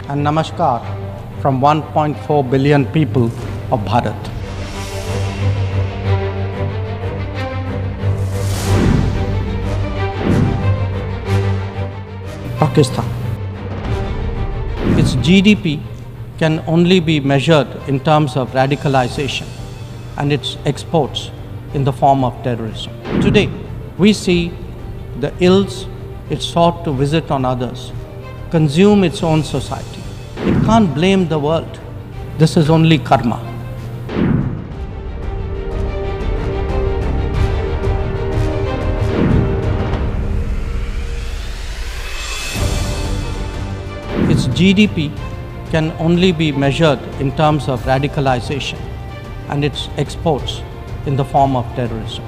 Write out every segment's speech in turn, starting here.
and Namaskar from 1.4 billion people of Bharat. Pakistan. Its GDP can only be measured in terms of radicalization and its exports in the form of terrorism. Today, we see the ills it sought to visit on others consume its own society. It can't blame the world. This is only karma. Its GDP can only be measured in terms of radicalization and its exports in the form of terrorism.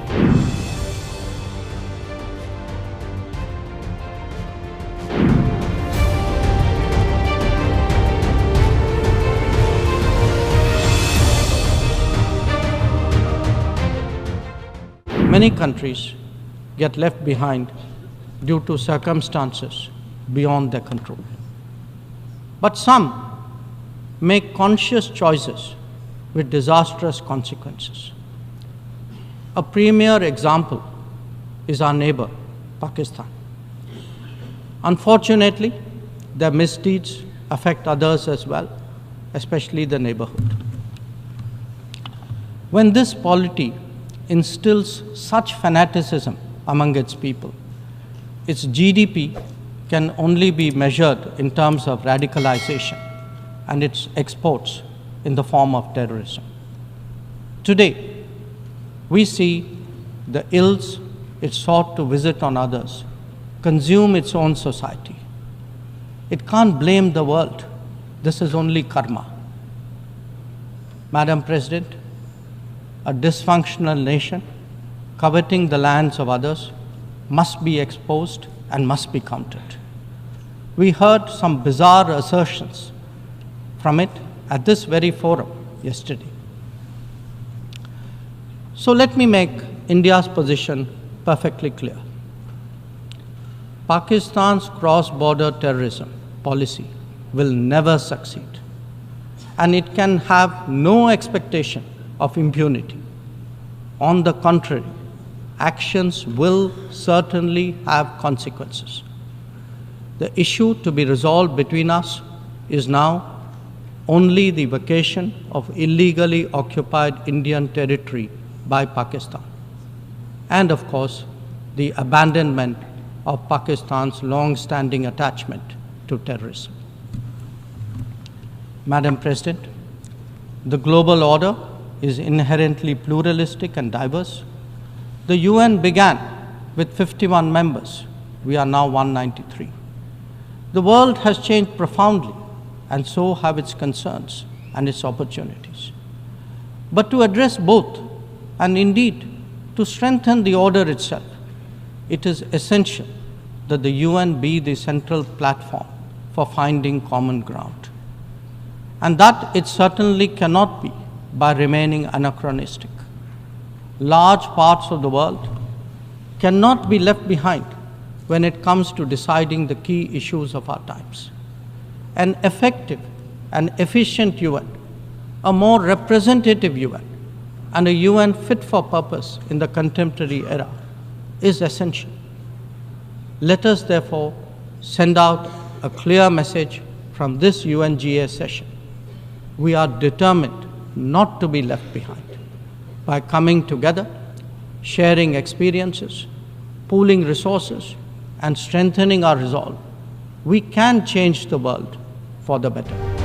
Many countries get left behind due to circumstances beyond their control. But some make conscious choices with disastrous consequences. A premier example is our neighbor, Pakistan. Unfortunately, their misdeeds affect others as well, especially the neighborhood. When this polity instills such fanaticism among its people, its GDP can only be measured in terms of radicalization and its exports in the form of terrorism. Today, we see the ills it sought to visit on others consume its own society. It can't blame the world. This is only karma. Madam President, a dysfunctional nation coveting the lands of others must be exposed and must be countered. We heard some bizarre assertions from it at this very forum yesterday. So let me make India's position perfectly clear. Pakistan's cross-border terrorism policy will never succeed, and it can have no expectation of impunity. On the contrary, actions will certainly have consequences. The issue to be resolved between us is now only the vacation of illegally occupied Indian territory by Pakistan, and of course, the abandonment of Pakistan's long-standing attachment to terrorism. Madam President, the global order is inherently pluralistic and diverse. The UN began with 51 members. We are now 193. The world has changed profoundly, and so have its concerns and its opportunities. But to address both, and indeed to strengthen the order itself, it is essential that the UN be the central platform for finding common ground. And that it certainly cannot be by remaining anachronistic. Large parts of the world cannot be left behind when it comes to deciding the key issues of our times. An effective and efficient UN, a more representative UN, and a UN fit for purpose in the contemporary era is essential. Let us therefore send out a clear message from this UNGA session. We are determined not to be left behind. By coming together, sharing experiences, pooling resources, and strengthening our resolve, we can change the world for the better.